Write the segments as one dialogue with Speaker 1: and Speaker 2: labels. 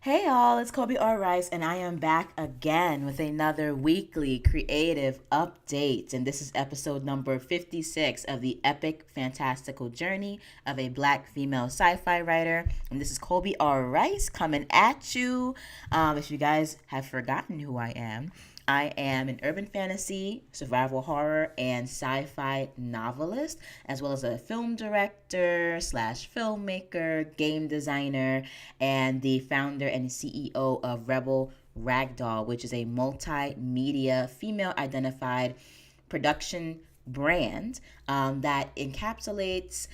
Speaker 1: Hey all, it's Kobe R. Rice, and I am back again with another weekly creative update. And this is episode number 56 of the epic, fantastical journey of a black female sci fi writer. And this is Kobe R. Rice coming at you. If you guys have forgotten who I am an urban fantasy, survival horror, and sci-fi novelist, as well as a film director slash filmmaker, game designer, and the founder and CEO of Rebel Ragdoll, which is a multimedia female-identified production brand that encapsulates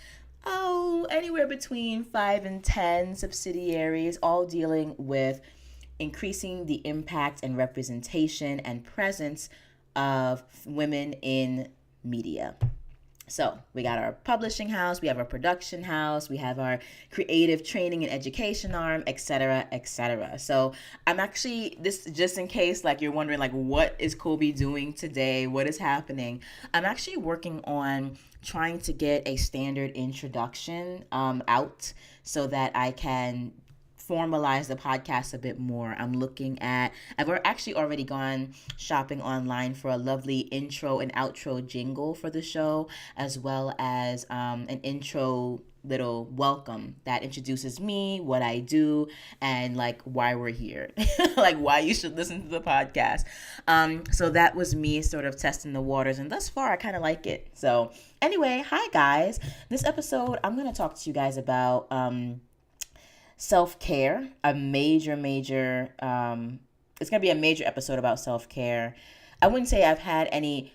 Speaker 1: anywhere between 5 and 10 subsidiaries, all dealing with increasing the impact and representation and presence of women in media. So we got our publishing house, we have our production house, we have our creative training and education arm, etc., etc. So I'm actually, this just in case like you're wondering like what is Kobe doing today, what is happening. I'm actually working on trying to get a standard introduction out so that I can formalize the podcast a bit more. I've actually already gone shopping online for a lovely intro and outro jingle for the show, as well as an intro little welcome that introduces me, what I do, and like why we're here, like why you should listen to the podcast. So that was me sort of testing the waters, and thus far I kind of like it. So anyway, hi guys. This episode I'm gonna talk to you guys about self-care, it's going to be a major episode about self-care. I wouldn't say I've had any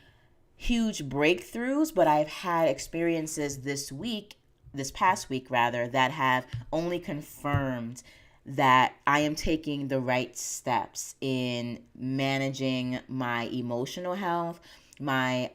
Speaker 1: huge breakthroughs, but I've had experiences this past week rather, that have only confirmed that I am taking the right steps in managing my emotional health, my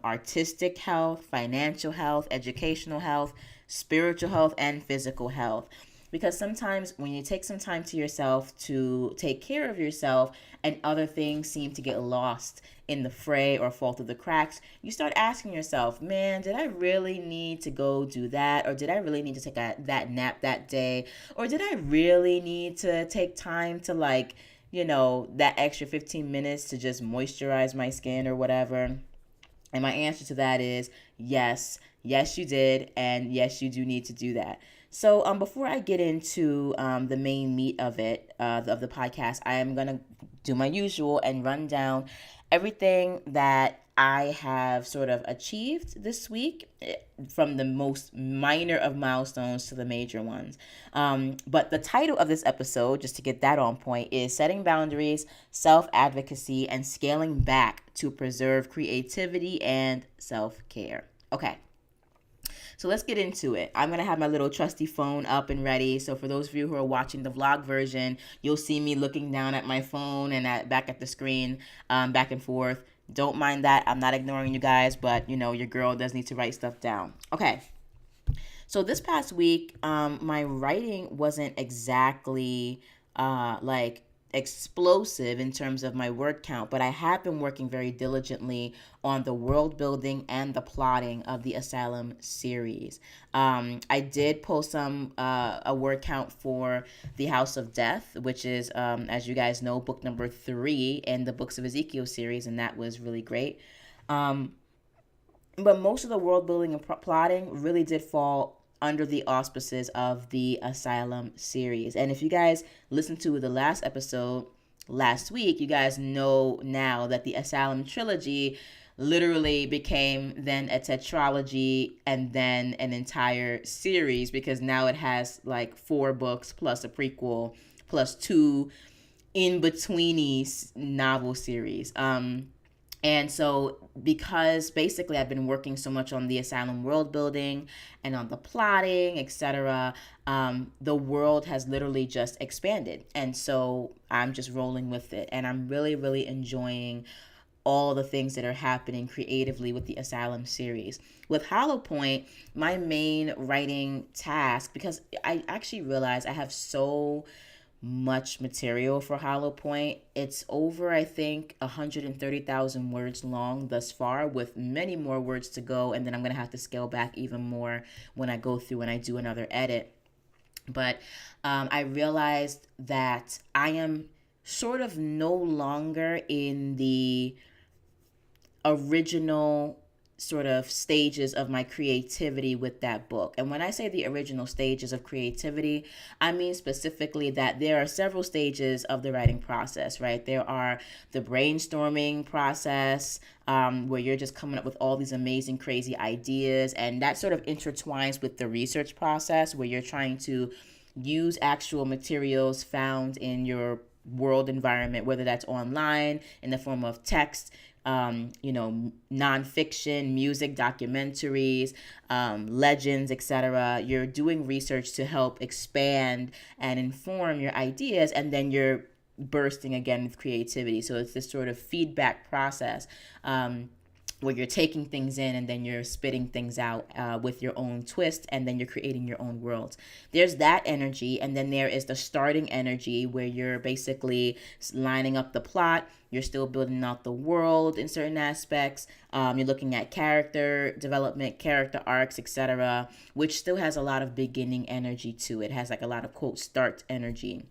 Speaker 1: artistic health, financial health, educational health, spiritual health, and physical health. Because sometimes when you take some time to yourself to take care of yourself and other things seem to get lost in the fray or fall through the cracks, you start asking yourself, man, did I really need to go do that? Or did I really need to take that nap that day? Or did I really need to take time to that extra 15 minutes to just moisturize my skin or whatever? And my answer to that is yes, yes, you did, and yes, you do need to do that. So, before I get into the main meat of the podcast, I am gonna do my usual and run down everything that I have sort of achieved this week, from the most minor of milestones to the major ones. But the title of this episode, just to get that on point, is Setting Boundaries, Self-advocacy, and Scaling Back to Preserve Creativity and Self-care. Okay. So let's get into it. I'm going to have my little trusty phone up and ready. So for those of you who are watching the vlog version, you'll see me looking down at my phone and back at the screen, back and forth. Don't mind that. I'm not ignoring you guys, but your girl does need to write stuff down. Okay. So this past week, my writing wasn't exactly like explosive in terms of my word count, but I have been working very diligently on the world building and the plotting of the Asylum series. I did post a word count for the House of Death, which is, as you guys know, book number 3 in the Books of Ezekiel series, and that was really great. But most of the world building and plotting really did fall under the auspices of the Asylum series. And if you guys listened to the last episode last week, you guys know now that the Asylum trilogy literally became then a tetralogy and then an entire series, because now it has like 4 books plus a prequel plus 2 in-betweeny novel series. And so, because basically I've been working so much on the Asylum world building and on the plotting, etc., the world has literally just expanded. And so I'm just rolling with it. And I'm really, really enjoying all the things that are happening creatively with the Asylum series. With Hollow Point, my main writing task, because I actually realized I have so much material for Hollow Point. It's over, I think, 130,000 words long thus far, with many more words to go. And then I'm going to have to scale back even more when I go through and I do another edit. But I realized that I am sort of no longer in the original sort of stages of my creativity with that book. And when I say the original stages of creativity, I mean specifically that there are several stages of the writing process, right? There are the brainstorming process, where you're just coming up with all these amazing, crazy ideas. And that sort of intertwines with the research process, where you're trying to use actual materials found in your world environment, whether that's online in the form of text, nonfiction, music, documentaries, legends, etc. You're doing research to help expand and inform your ideas, and then you're bursting again with creativity. So it's this sort of feedback process. Where you're taking things in and then you're spitting things out with your own twist, and then you're creating your own worlds. There's that energy, and then there is the starting energy where you're basically lining up the plot. You're still building out the world in certain aspects. You're looking at character development, character arcs, etc., which still has a lot of beginning energy to it. It has like a lot of quote start energy.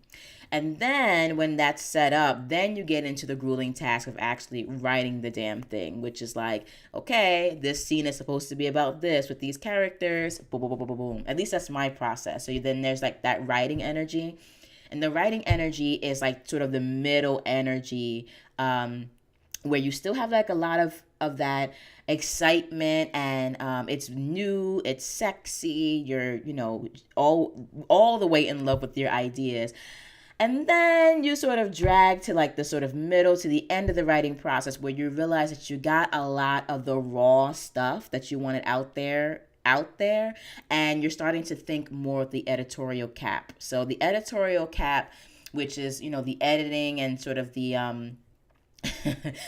Speaker 1: And then when that's set up, then you get into the grueling task of actually writing the damn thing, which is like, okay, this scene is supposed to be about this with these characters, boom, boom, boom, boom, boom. At least that's my process. So then there's like that writing energy. And the writing energy is like sort of the middle energy, where you still have like a lot of that excitement, and it's new, it's sexy, you're all the way in love with your ideas. And then you sort of drag to like the sort of middle to the end of the writing process, where you realize that you got a lot of the raw stuff that you wanted out there, and you're starting to think more of the editorial cap. So the editorial cap, which is the editing and sort of the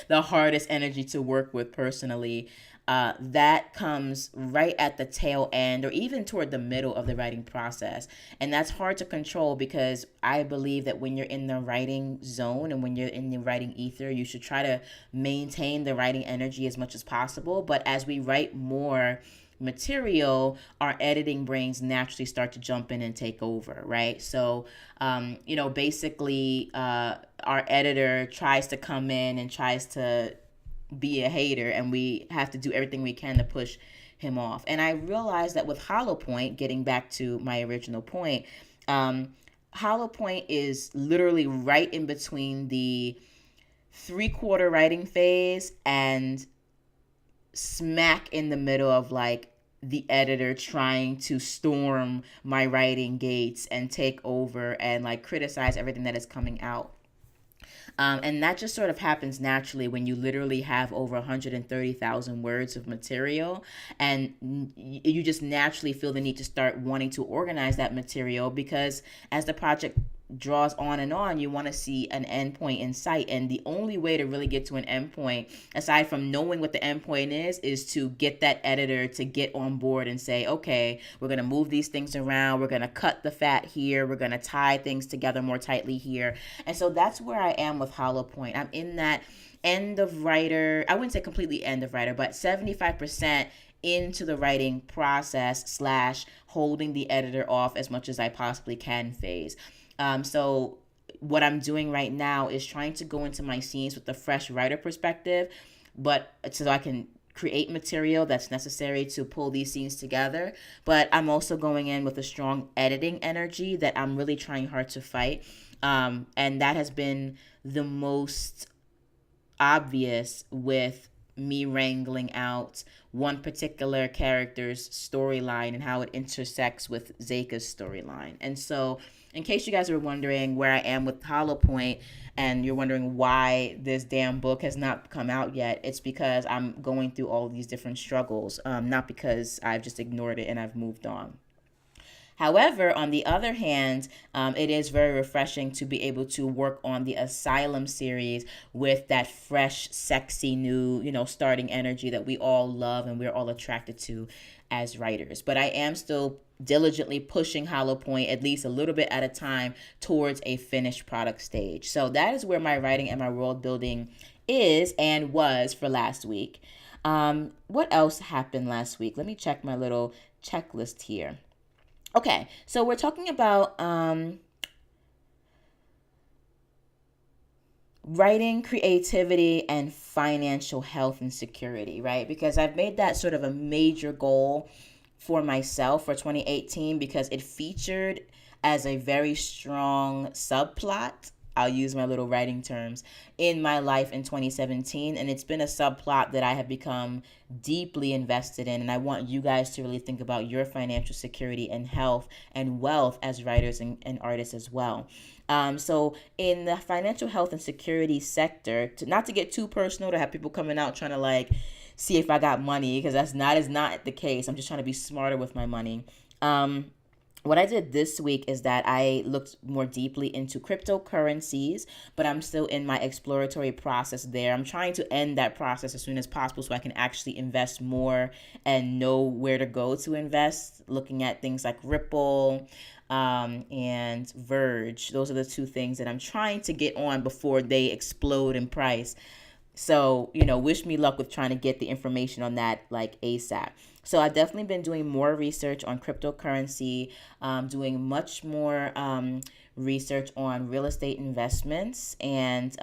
Speaker 1: the hardest energy to work with personally, that comes right at the tail end or even toward the middle of the writing process. And that's hard to control, because I believe that when you're in the writing zone and when you're in the writing ether, you should try to maintain the writing energy as much as possible. But as we write more material, our editing brains naturally start to jump in and take over, right? So, basically, our editor tries to come in and tries to be a hater, and we have to do everything we can to push him off. And I realized that with Hollow Point, getting back to my original point, Hollow Point is literally right in between the 3/4 writing phase and smack in the middle of like the editor trying to storm my writing gates and take over and like criticize everything that is coming out. And that just sort of happens naturally when you literally have over 130,000 words of material, and you just naturally feel the need to start wanting to organize that material, because as the project draws on and on, you want to see an endpoint in sight. And the only way to really get to an endpoint, aside from knowing what the endpoint is to get that editor to get on board and say, okay, we're going to move these things around. We're going to cut the fat here. We're going to tie things together more tightly here. And so that's where I am with Hollow Point. I'm in that end of writer. I wouldn't say completely end of writer, but 75% into the writing process slash holding the editor off as much as I possibly can phase. So what I'm doing right now is trying to go into my scenes with a fresh writer perspective, but so I can create material that's necessary to pull these scenes together. But I'm also going in with a strong editing energy that I'm really trying hard to fight. And that has been the most obvious with me wrangling out one particular character's storyline and how it intersects with Zeka's storyline. And so, in case you guys are wondering where I am with Hollow Point, and you're wondering why this damn book has not come out yet, it's because I'm going through all these different struggles, not because I've just ignored it and I've moved on. However, on the other hand, it is very refreshing to be able to work on the Asylum series with that fresh, sexy, new, starting energy that we all love and we're all attracted to as writers. But I am still diligently pushing Hollow Point at least a little bit at a time towards a finished product stage. So that is where my writing and my world building is and was for last week. What else happened last week? Let me check my little checklist here. Okay, so we're talking about writing, creativity, and financial health and security, right? Because I've made that sort of a major goal for myself for 2018 because it featured as a very strong subplot. I'll use my little writing terms in my life in 2017. And it's been a subplot that I have become deeply invested in. And I want you guys to really think about your financial security and health and wealth as writers and artists as well. So in the financial health and security sector, not to get too personal, to have people coming out trying to like see if I got money, because that's not the case. I'm just trying to be smarter with my money. What I did this week is that I looked more deeply into cryptocurrencies, but I'm still in my exploratory process there. I'm trying to end that process as soon as possible so I can actually invest more and know where to go to invest, looking at things like Ripple and Verge. Those are the two things that I'm trying to get on before they explode in price. So, wish me luck with trying to get the information on that like ASAP. So, I've definitely been doing more research on cryptocurrency, doing much more research on real estate investments, and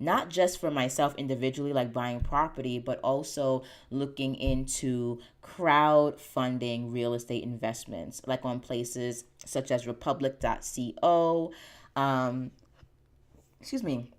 Speaker 1: not just for myself individually, like buying property, but also looking into crowdfunding real estate investments, like on places such as republic.co. Um, excuse me.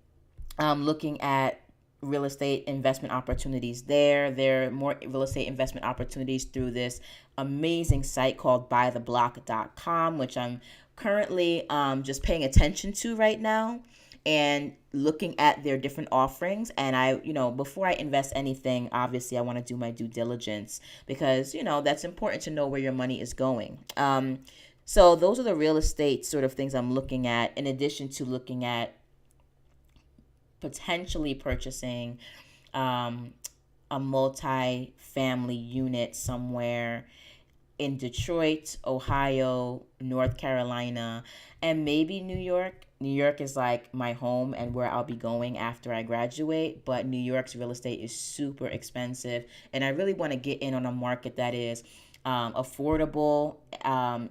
Speaker 1: Looking at real estate investment opportunities there. There are more real estate investment opportunities through this amazing site called buytheblock.com, which I'm currently just paying attention to right now and looking at their different offerings. And before I invest anything, obviously I want to do my due diligence because, that's important to know where your money is going. So those are the real estate sort of things I'm looking at, in addition to looking at potentially purchasing um, a multi-family unit somewhere in Detroit, Ohio, North Carolina, and maybe New York. New York is like my home and where I'll be going after I graduate, but New York's real estate is super expensive, and I really want to get in on a market that is affordable,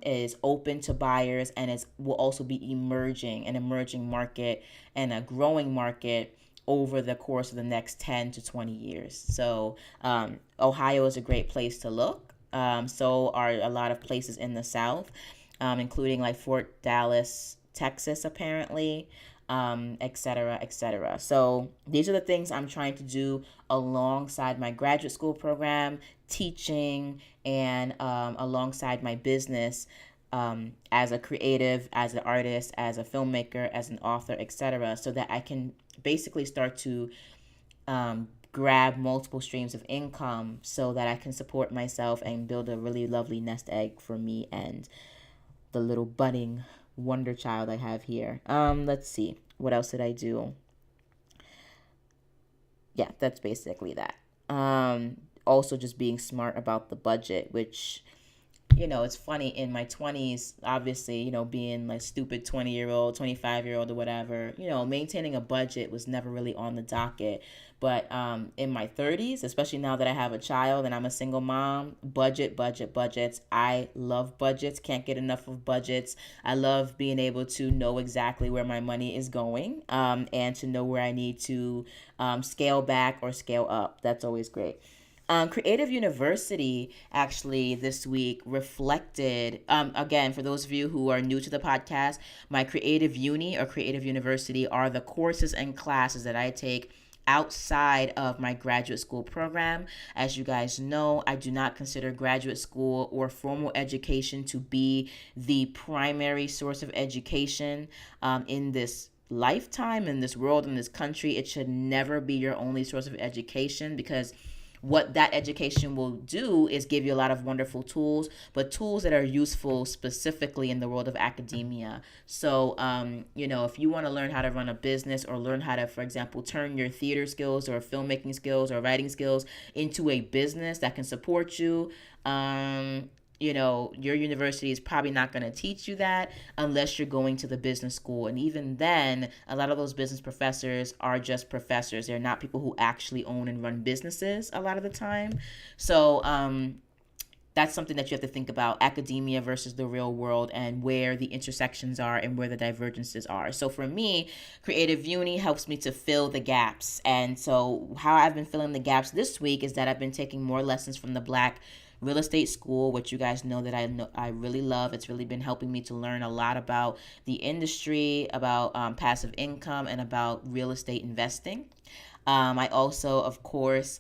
Speaker 1: is open to buyers, and will also be an emerging market and a growing market over the course of the next 10 to 20 years. So Ohio is a great place to look. So are a lot of places in the South, including like Fort Dallas, Texas, apparently, et cetera, et cetera. So these are the things I'm trying to do alongside my graduate school program, teaching, and alongside my business as a creative, as an artist, as a filmmaker, as an author, etc., so that I can basically start to grab multiple streams of income so that I can support myself and build a really lovely nest egg for me and the little budding wonder child I have here. Let's see. What else did I do? Yeah, that's basically that. Also just being smart about the budget, which it's funny in my 20s, obviously, being like stupid 20-year-old, 25-year-old or whatever, maintaining a budget was never really on the docket. But in my 30s, especially now that I have a child and I'm a single mom, budgets. I love budgets, can't get enough of budgets. I love being able to know exactly where my money is going, and to know where I need to scale back or scale up. That's always great. Creative University actually this week reflected, again, for those of you who are new to the podcast, my Creative Uni or Creative University are the courses and classes that I take outside of my graduate school program. As you guys know, I do not consider graduate school or formal education to be the primary source of education in this lifetime, in this world, in this country. It should never be your only source of education, because what that education will do is give you a lot of wonderful tools, but tools that are useful specifically in the world of academia. So, if you want to learn how to run a business or learn how to, for example, turn your theater skills or filmmaking skills or writing skills into a business that can support you, your university is probably not going to teach you that unless you're going to the business school. And even then, a lot of those business professors are just professors. They're not people who actually own and run businesses a lot of the time. So, that's something that you have to think about, academia versus the real world, and where the intersections are and where the divergences are. So for me, creative uni helps me to fill the gaps. And so how I've been filling the gaps this week is that I've been taking more lessons from the Black real estate school, which you guys know that I really love. It's really been helping me to learn a lot about the industry, about passive income, and about real estate investing. I also, of course,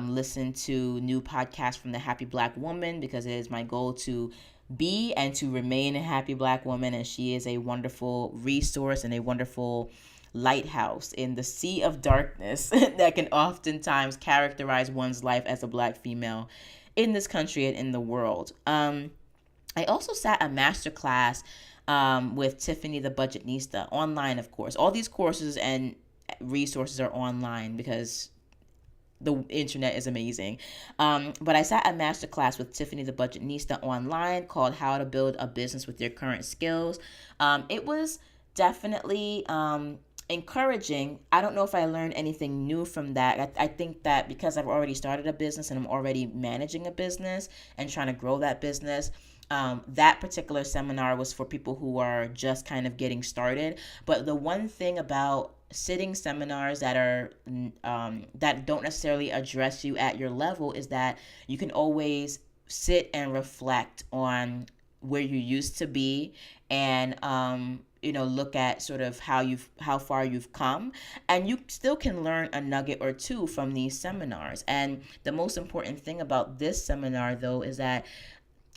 Speaker 1: listen to new podcasts from the Happy Black Woman, because it is my goal to be and to remain a happy Black woman. And she is a wonderful resource and a wonderful lighthouse in the sea of darkness that can oftentimes characterize one's life as a Black female in this country and in the world. I also sat a masterclass with Tiffany the Budgetnista, online, of course. All these courses and resources are online because the internet is amazing. But I sat a masterclass with Tiffany the Budgetnista online called How to Build a Business with Your Current Skills. It was definitely encouraging. I don't know if I learned anything new from that. I think that because I've already started a business and I'm already managing a business and trying to grow that business, that particular seminar was for people who are just kind of getting started. But the one thing about sitting seminars that are that don't necessarily address you at your level is that you can always sit and reflect on where you used to be, and look at sort of how far you've come, and you still can learn a nugget or two from these seminars. And the most important thing about this seminar, though, is that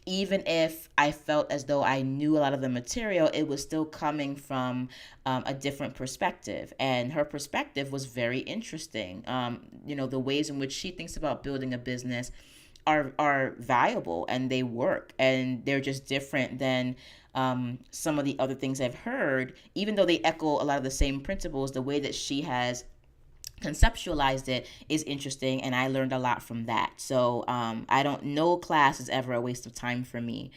Speaker 1: even if I felt as though I knew a lot of the material, it was still coming from a different perspective. And her perspective was very interesting. The ways in which she thinks about building a business are valuable, and they work, and they're just different than some of the other things I've heard. Even though they echo a lot of the same principles, the way that she has conceptualized it is interesting, and I learned a lot from that. So no class is ever a waste of time for me.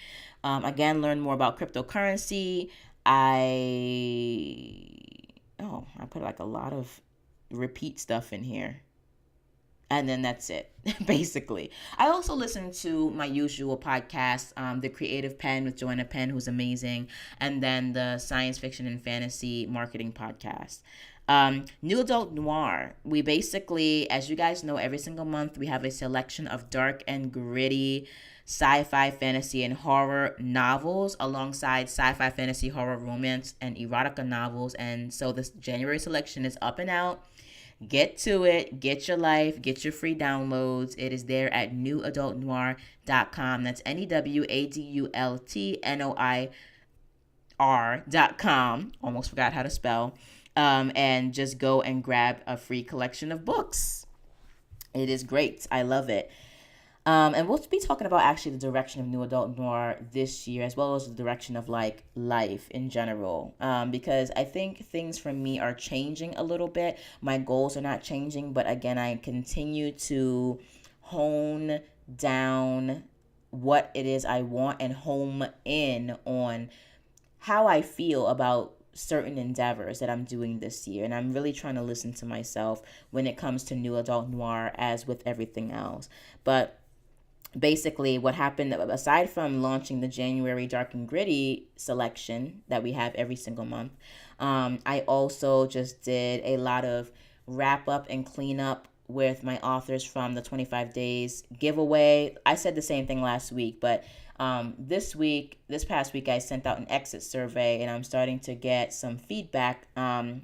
Speaker 1: Again, learn more about cryptocurrency. I put like a lot of repeat stuff in here. And then that's it, basically. I also listen to my usual podcasts, The Creative Pen with Joanna Penn, who's amazing, and then the Science Fiction and Fantasy Marketing Podcast. New Adult Noir. We basically, as you guys know, every single month we have a selection of dark and gritty sci-fi, fantasy, and horror novels alongside sci-fi, fantasy, horror, romance, and erotica novels. And so this January selection is up and out. Get to it. Get your life. Get your free downloads. It is there at newadultnoir.com. That's NEWADULTNOIR.com. Almost forgot how to spell. And just go and grab a free collection of books. It is great. I love it. And we'll be talking about actually the direction of New Adult Noir this year, as well as the direction of like life in general. Because I think things for me are changing a little bit. My goals are not changing, but again, I continue to hone down what it is I want and home in on how I feel about certain endeavors that I'm doing this year. And I'm really trying to listen to myself when it comes to New Adult Noir, as with everything else. But basically what happened, aside from launching the January Dark and Gritty selection that we have every single month, I also just did a lot of wrap up and clean up with my authors from the 25 days giveaway. I said the same thing last week, but this past week, I sent out an exit survey, and I'm starting to get some feedback, and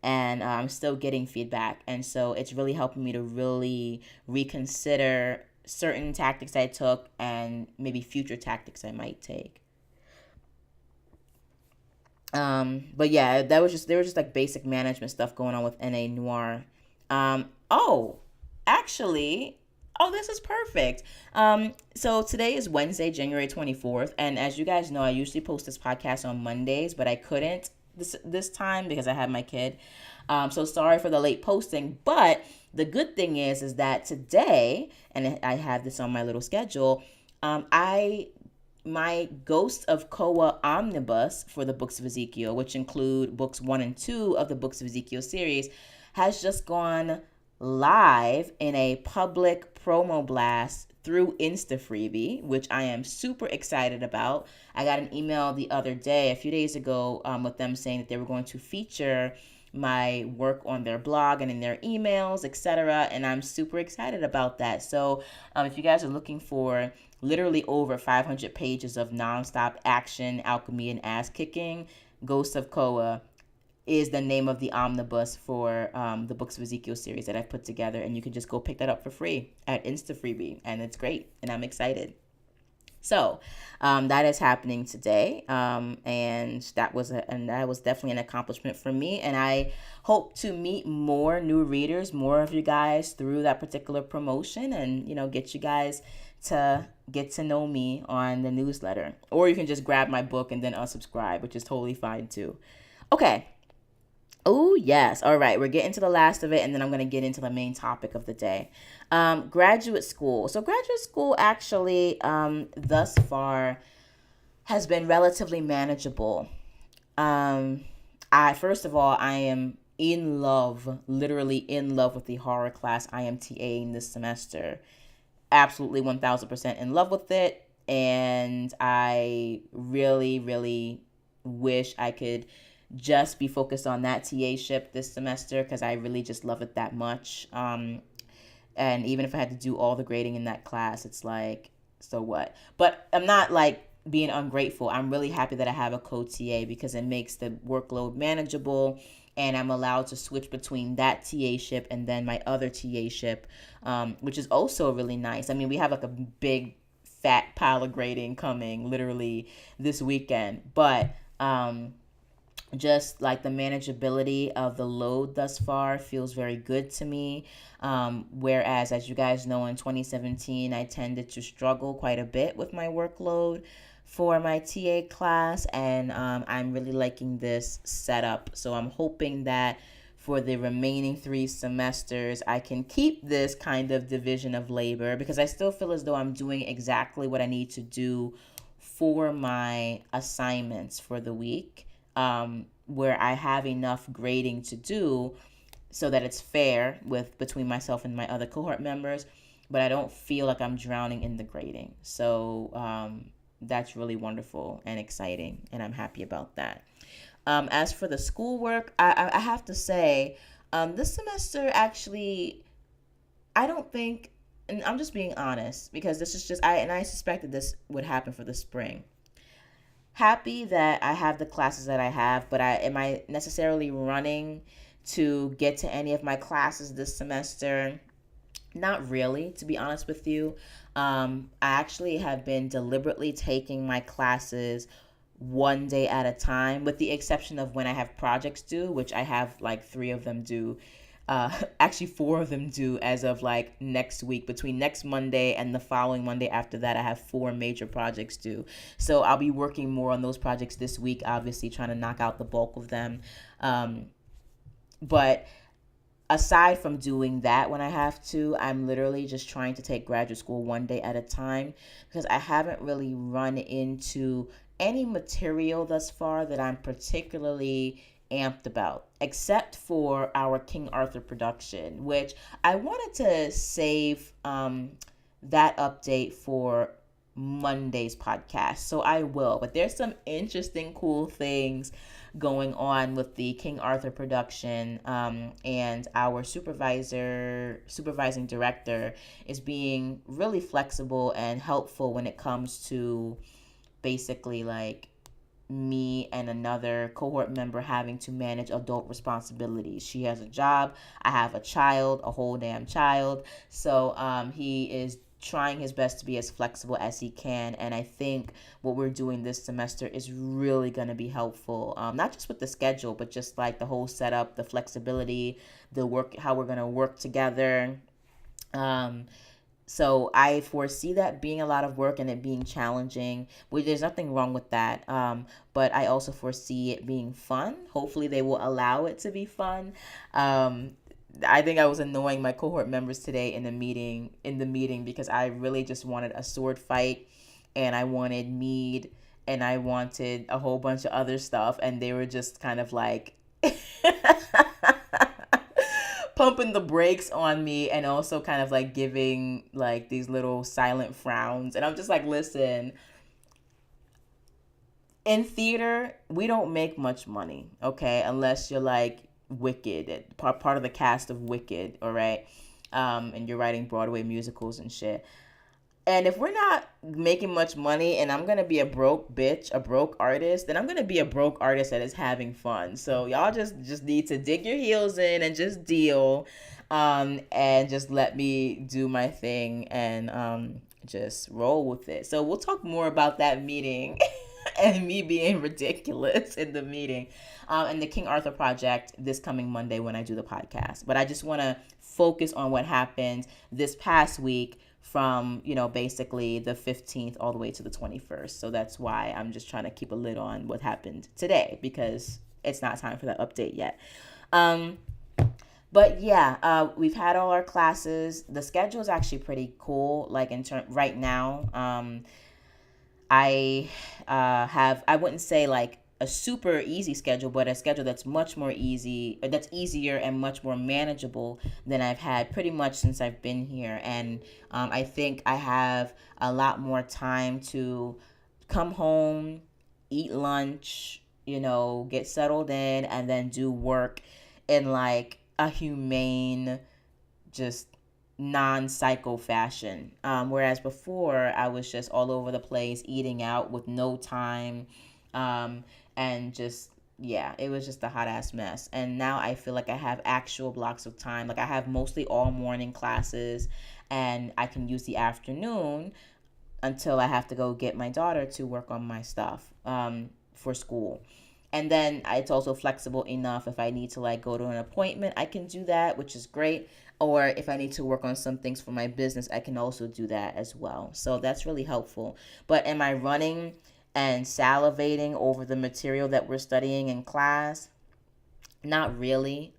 Speaker 1: I'm still getting feedback. And so it's really helping me to really reconsider certain tactics I took and maybe future tactics I might take. But yeah, there was just like basic management stuff going on with NA Noir. This is perfect. So today is Wednesday, January 24th. And as you guys know, I usually post this podcast on Mondays, but I couldn't this time because I had my kid. So sorry for the late posting. But the good thing is that today, and I have this on my little schedule, my Ghost of Koa omnibus for the Books of Ezekiel, which include books 1 and 2 of the Books of Ezekiel series, has just gone live in a public promo blast through InstaFreebie, which I am super excited about. I got an email the other day, a few days ago, with them saying that they were going to feature my work on their blog and in their emails, etc. And I'm super excited about that. So if you guys are looking for literally over 500 pages of nonstop action, alchemy, and ass kicking, Ghosts of Koa is the name of the omnibus for the Books of Ezekiel series that I've put together. And you can just go pick that up for free at InstaFreebie. And it's great. And I'm excited. So that is happening today, and that was definitely an accomplishment for me. And I hope to meet more new readers, more of you guys through that particular promotion, and get you guys to get to know me on the newsletter. Or you can just grab my book and then unsubscribe, which is totally fine too. Okay. Oh, yes. All right. We're getting to the last of it, and then I'm going to get into the main topic of the day. Graduate school. So graduate school actually, thus far, has been relatively manageable. First of all, I am in love, literally in love with the horror class I am TAing this semester. Absolutely 1000% in love with it. And I really, really wish I could just be focused on that TA ship this semester, because I really just love it that much. And even if I had to do all the grading in that class, it's like, so what? But I'm not like being ungrateful. I'm really happy that I have a co-TA, because it makes the workload manageable, and I'm allowed to switch between that TA ship and then my other TA ship, which is also really nice. I mean, we have like a big fat pile of grading coming literally this weekend, but just like the manageability of the load thus far feels very good to me. Whereas, as you guys know, in 2017, I tended to struggle quite a bit with my workload for my TA class, and I'm really liking this setup. So I'm hoping that for the remaining 3 semesters, I can keep this kind of division of labor, because I still feel as though I'm doing exactly what I need to do for my assignments for the week. Where I have enough grading to do so that it's fair between myself and my other cohort members, but I don't feel like I'm drowning in the grading. So that's really wonderful and exciting, and I'm happy about that. As for the schoolwork, I have to say, this semester actually, I don't think, and I'm just being honest, because this is just, I suspected this would happen for the spring. Happy that I have the classes that I have, but am I necessarily running to get to any of my classes this semester? Not really, to be honest with you. I actually have been deliberately taking my classes one day at a time, with the exception of when I have projects due, which I have like 3 of them due. Actually 4 of them due as of like next week. Between next Monday and the following Monday after that, I have 4 major projects due. So I'll be working more on those projects this week, obviously trying to knock out the bulk of them. But aside from doing that when I have to, I'm literally just trying to take graduate school one day at a time, because I haven't really run into any material thus far that I'm particularly amped about, except for our King Arthur production, which I wanted to save that update for Monday's podcast. So I will, but there's some interesting, cool things going on with the King Arthur production, and our supervising director is being really flexible and helpful when it comes to basically like me and another cohort member having to manage adult responsibilities. She has a job, I have a child, a whole damn child. So he is trying his best to be as flexible as he can, and I think what we're doing this semester is really going to be helpful, not just with the schedule, but just like the whole setup, the flexibility, the work, how we're going to work together. So I foresee that being a lot of work and it being challenging. There's nothing wrong with that. But I also foresee it being fun. Hopefully they will allow it to be fun. I think I was annoying my cohort members today in the meeting because I really just wanted a sword fight, and I wanted mead, and I wanted a whole bunch of other stuff, and they were just kind of like pumping the brakes on me and also kind of like giving like these little silent frowns. And I'm just like, listen, in theater, we don't make much money, okay? Unless you're like Wicked, part of the cast of Wicked, all right? And you're writing Broadway musicals and shit. And if we're not making much money and I'm going to be a broke bitch, a broke artist, then I'm going to be a broke artist that is having fun. So y'all just need to dig your heels in and just deal, and just let me do my thing, and just roll with it. So we'll talk more about that meeting and me being ridiculous in the meeting, and the King Arthur Project this coming Monday when I do the podcast. But I just want to focus on what happened this past week from, basically the 15th all the way to the 21st. So that's why I'm just trying to keep a lid on what happened today, because it's not time for that update yet. But yeah, we've had all our classes. The schedule is actually pretty cool. Like right now, I wouldn't say like a super easy schedule, but a schedule that's that's easier and much more manageable than I've had pretty much since I've been here. And I think I have a lot more time to come home, eat lunch, get settled in, and then do work in like a humane, just non-psycho fashion. Whereas before, I was just all over the place, eating out with no time, and just, yeah, it was just a hot ass mess. And now I feel like I have actual blocks of time. Like I have mostly all morning classes, and I can use the afternoon until I have to go get my daughter to work on my stuff, for school. And then it's also flexible enough, if I need to like go to an appointment, I can do that, which is great. Or if I need to work on some things for my business, I can also do that as well. So that's really helpful. But am I running and salivating over the material that we're studying in class? Not really.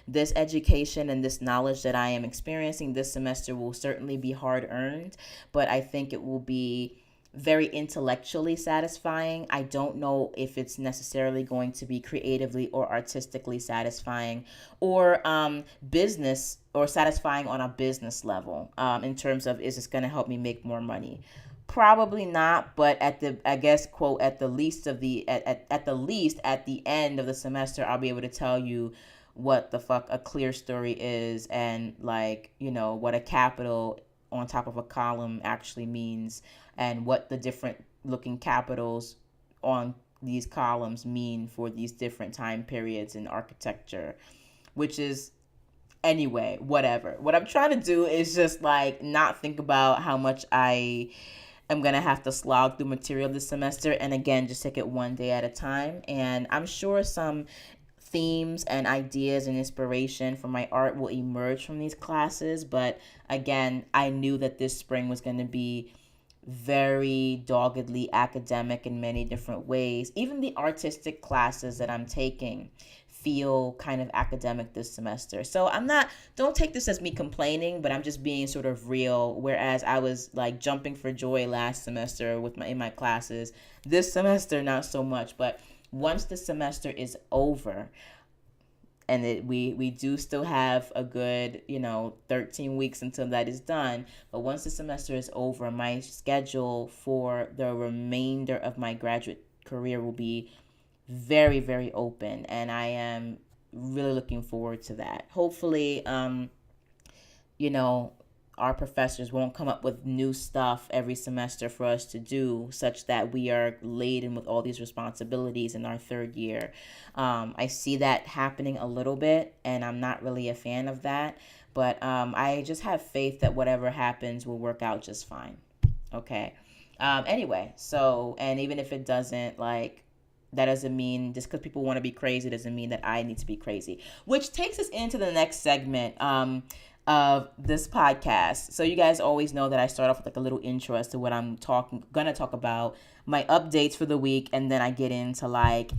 Speaker 1: This education and this knowledge that I am experiencing this semester will certainly be hard earned, but I think it will be very intellectually satisfying. I don't know if it's necessarily going to be creatively or artistically satisfying, or business, or satisfying on a business level, in terms of, is this going to help me make more money? Probably not, but I guess, quote, at the least at the least at the end of the semester, I'll be able to tell you what the fuck a clear story is, and like, what a capital on top of a column actually means, and what the different looking capitals on these columns mean for these different time periods in architecture, which is, anyway, whatever. What I'm trying to do is just like not think about how much I am going to have to slog through material this semester, and again, just take it one day at a time. And I'm sure some themes and ideas and inspiration for my art will emerge from these classes, but again, I knew that this spring was going to be very doggedly academic in many different ways. Even the artistic classes that I'm taking feel kind of academic this semester. So don't take this as me complaining, but I'm just being sort of real. Whereas I was like jumping for joy last semester in my classes, this semester not so much. But once the semester is over, and we do still have a good 13 weeks until that is done, but once the semester is over, my schedule for the remainder of my graduate career will be very, very open, and I am really looking forward to that. Hopefully, our professors won't come up with new stuff every semester for us to do, such that we are laden with all these responsibilities in our third year. I see that happening a little bit, and I'm not really a fan of that, but I just have faith that whatever happens will work out just fine. Okay. Anyway, so, and even if it doesn't, like, that doesn't mean, just because people want to be crazy doesn't mean that I need to be crazy. Which takes us into the next segment of this podcast. So you guys always know that I start off with like a little intro as to what I'm gonna talk about, my updates for the week, and then I get into like,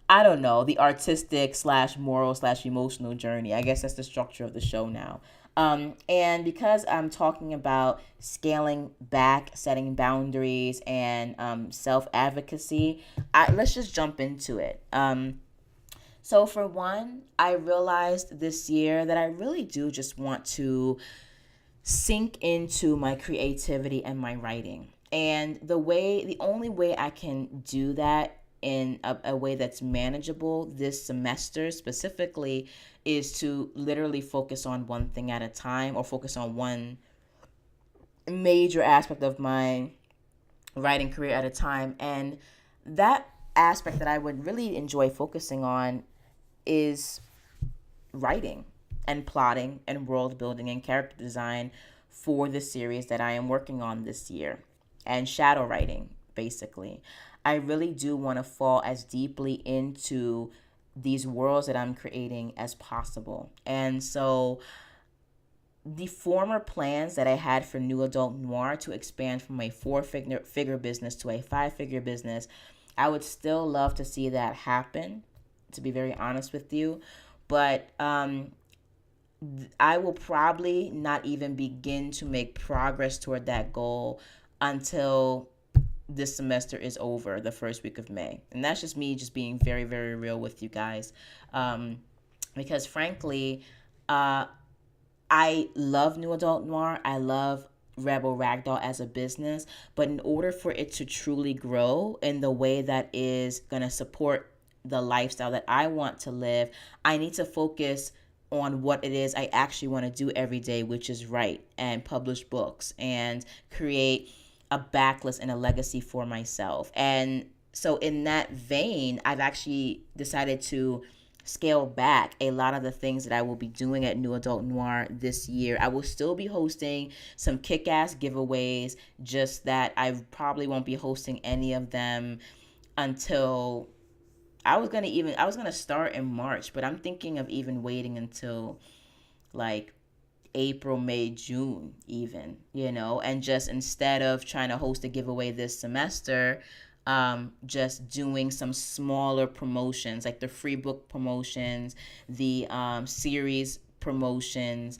Speaker 1: I don't know, the artistic / moral / emotional journey. I guess that's the structure of the show now. And because I'm talking about scaling back, setting boundaries, and self-advocacy, let's just jump into it. So, for one, I realized this year that I really do just want to sink into my creativity and my writing. And the only way I can do that in a way that's manageable this semester specifically is to literally focus on one thing at a time, or focus on one major aspect of my writing career at a time. And that aspect that I would really enjoy focusing on is writing and plotting and world building and character design for the series that I am working on this year, and shadow writing, basically. I really do want to fall as deeply into these worlds that I'm creating as possible. And so the former plans that I had for New Adult Noir to expand from a four-figure business to a five-figure business, I would still love to see that happen, to be very honest with you. But I will probably not even begin to make progress toward that goal until this semester is over, the first week of May. And that's just me just being very, very real with you guys. Because frankly, I love New Adult Noir. I love Rebel Ragdoll as a business. But in order for it to truly grow in the way that is going to support the lifestyle that I want to live, I need to focus on what it is I actually want to do every day, which is write and publish books and create a backlist and a legacy for myself. And so in that vein, I've actually decided to scale back a lot of the things that I will be doing at New Adult Noir this year. I will still be hosting some kick-ass giveaways, just that I probably won't be hosting any of them until I was gonna start in March, but I'm thinking of even waiting until like April, May, June, even, and just instead of trying to host a giveaway this semester, just doing some smaller promotions, like the free book promotions, the series promotions,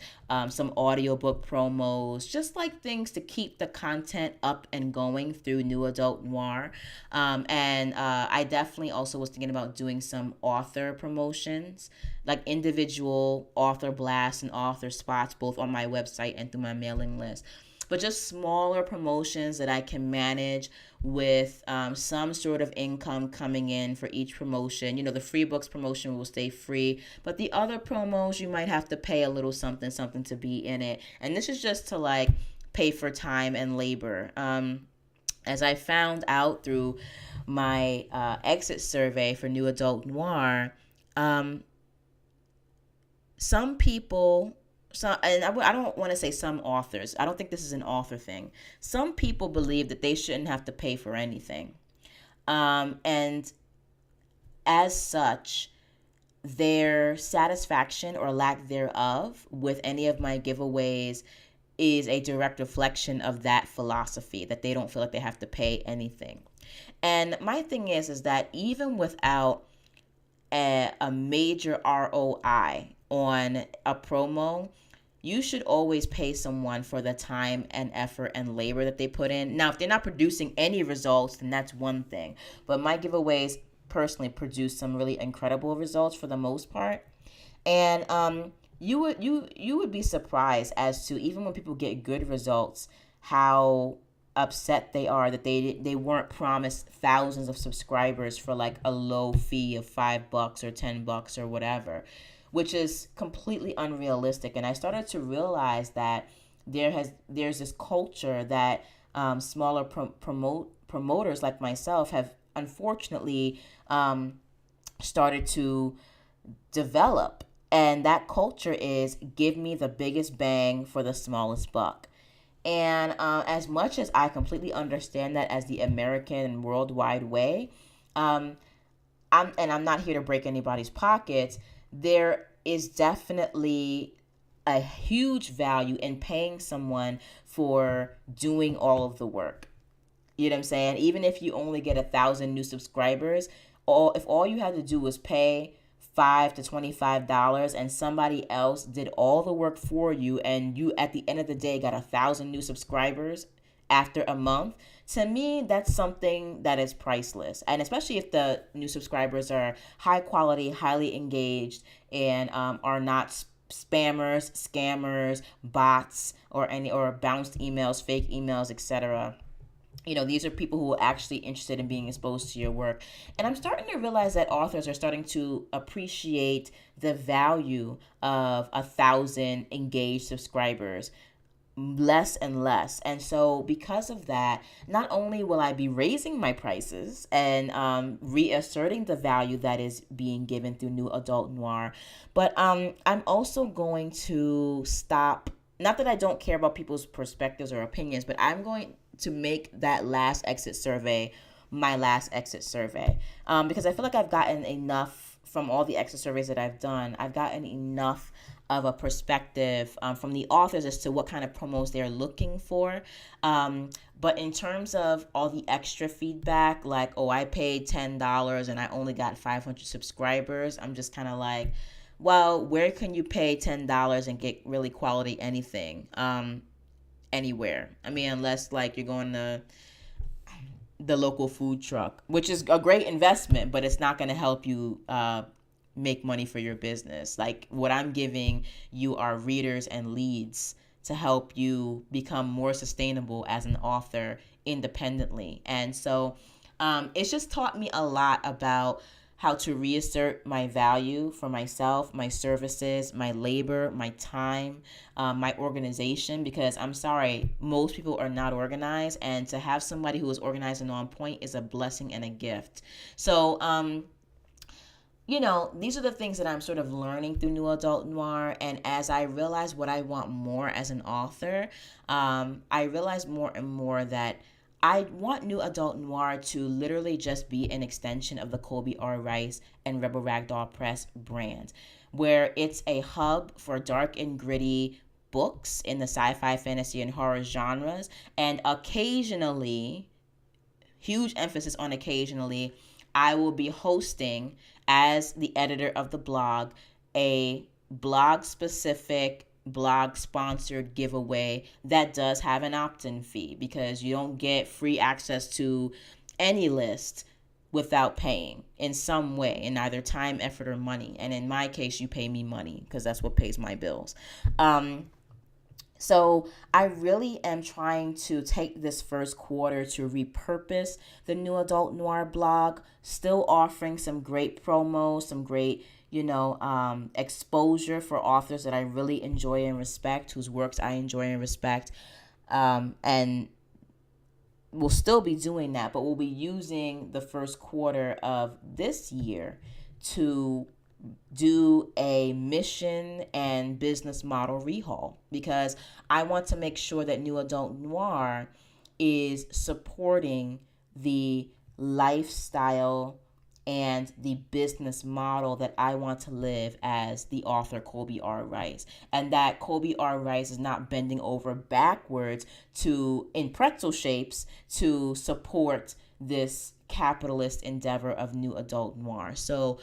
Speaker 1: some audiobook promos, just like things to keep the content up and going through New Adult Noir. And I definitely also was thinking about doing some author promotions, like individual author blasts and author spots, both on my website and through my mailing list. But just smaller promotions that I can manage with some sort of income coming in for each promotion. The free books promotion will stay free, but the other promos, you might have to pay a little something, something to be in it. And this is just to like pay for time and labor. As I found out through my exit survey for New Adult Noir, some people, and I don't want to say some authors, I don't think this is an author thing. Some people believe that they shouldn't have to pay for anything. And as such, their satisfaction or lack thereof with any of my giveaways is a direct reflection of that philosophy, that they don't feel like they have to pay anything. And my thing is that even without a major ROI on a promo, you should always pay someone for the time and effort and labor that they put in. Now, if they're not producing any results, then that's one thing. But my giveaways personally produce some really incredible results for the most part. And you would be surprised as to, even when people get good results, how upset they are that they weren't promised thousands of subscribers for like a low fee of $5 or $10 or whatever, which is completely unrealistic. And I started to realize that there's this culture that smaller promoters like myself have unfortunately started to develop. And that culture is, give me the biggest bang for the smallest buck. And as much as I completely understand that as the American and worldwide way, I'm not here to break anybody's pockets. There is definitely a huge value in paying someone for doing all of the work. You know what I'm saying? Even if you only get 1,000 new subscribers, if all you had to do was pay $5 to $25 and somebody else did all the work for you, and you at the end of the day got 1,000 new subscribers after a month, to me, that's something that is priceless. And especially if the new subscribers are high quality, highly engaged, and are not spammers, scammers, bots, or bounced emails, fake emails, etc. These are people who are actually interested in being exposed to your work. And I'm starting to realize that authors are starting to appreciate the value of 1,000 engaged subscribers less and less. And so, because of that, not only will I be raising my prices and reasserting the value that is being given through New Adult Noir, but I'm also going to stop. Not that I don't care about people's perspectives or opinions, but I'm going to make that last exit survey my last exit survey, because I feel like I've gotten enough from all the exit surveys that I've done. I've gotten enough of a perspective from the authors as to what kind of promos they're looking for. But in terms of all the extra feedback, like, oh, I paid $10 and I only got 500 subscribers, I'm just kind of like, well, where can you pay $10 and get really quality anything? Anywhere. I mean, unless like you're going to the local food truck, which is a great investment, but it's not going to help you make money for your business. Like, what I'm giving you are readers and leads to help you become more sustainable as an author independently. And so it's just taught me a lot about how to reassert my value for myself, my services, my labor, my time, my organization, because I'm sorry, most people are not organized, and to have somebody who is organized and on point is a blessing and a gift. So, these are the things that I'm sort of learning through New Adult Noir. And as I realize what I want more as an author, I realize more and more that I want New Adult Noir to literally just be an extension of the Colby R. Rice and Rebel Ragdoll Press brand, where it's a hub for dark and gritty books in the sci-fi, fantasy, and horror genres. And occasionally, huge emphasis on occasionally, I will be hosting, as the editor of the blog, a blog-specific, blog-sponsored giveaway that does have an opt-in fee, because you don't get free access to any list without paying in some way, in either time, effort, or money. And in my case, you pay me money because that's what pays my bills. So I really am trying to take this first quarter to repurpose the New Adult Noir blog, still offering some great promos, some great, exposure for authors that I really enjoy and respect, whose works I enjoy and respect. And we'll still be doing that, but we'll be using the first quarter of this year to do a mission and business model rehaul, because I want to make sure that New Adult Noir is supporting the lifestyle and the business model that I want to live as the author Colby R. Rice. And that Colby R. Rice is not bending over backwards in pretzel shapes to support this capitalist endeavor of New Adult Noir. So,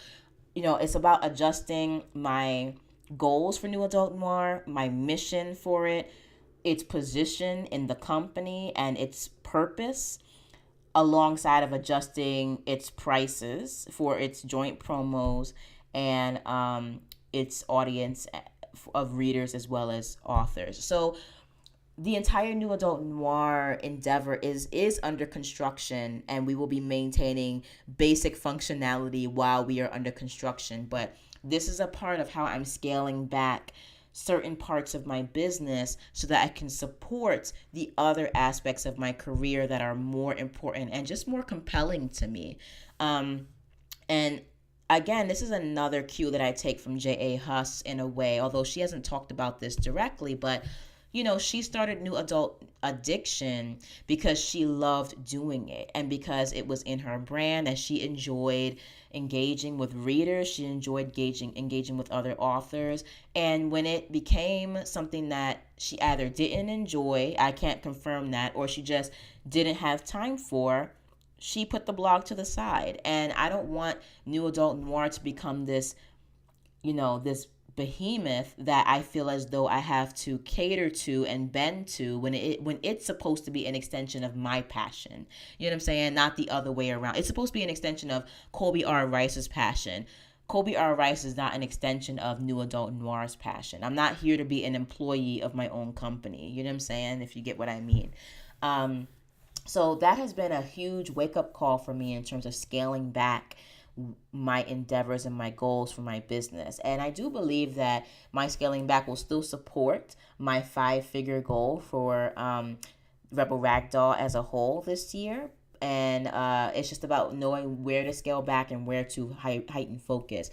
Speaker 1: it's about adjusting my goals for New Adult Noir, my mission for it, its position in the company, and its purpose, alongside of adjusting its prices for its joint promos and its audience of readers as well as authors. So the entire New Adult Noir endeavor is under construction, and we will be maintaining basic functionality while we are under construction. But this is a part of how I'm scaling back certain parts of my business so that I can support the other aspects of my career that are more important and just more compelling to me. And again, this is another cue that I take from J.A. Huss in a way, although she hasn't talked about this directly, but she started New Adult Addiction because she loved doing it, and because it was in her brand, and she enjoyed engaging with readers. She enjoyed engaging with other authors. And when it became something that she either didn't enjoy, I can't confirm that, or she just didn't have time for, she put the blog to the side. And I don't want New Adult Noir to become this, this behemoth that I feel as though I have to cater to and bend to when it's supposed to be an extension of my passion. You know what I'm saying? Not the other way around. It's supposed to be an extension of Colby R. Rice's passion. Colby R. Rice is not an extension of New Adult Noir's passion. I'm not here to be an employee of my own company. You know what I'm saying? If you get what I mean. So that has been a huge wake up call for me in terms of scaling back my endeavors and my goals for my business. And I do believe that my scaling back will still support my 5-figure goal for Rebel Ragdoll as a whole this year. And it's just about knowing where to scale back and where to heighten focus.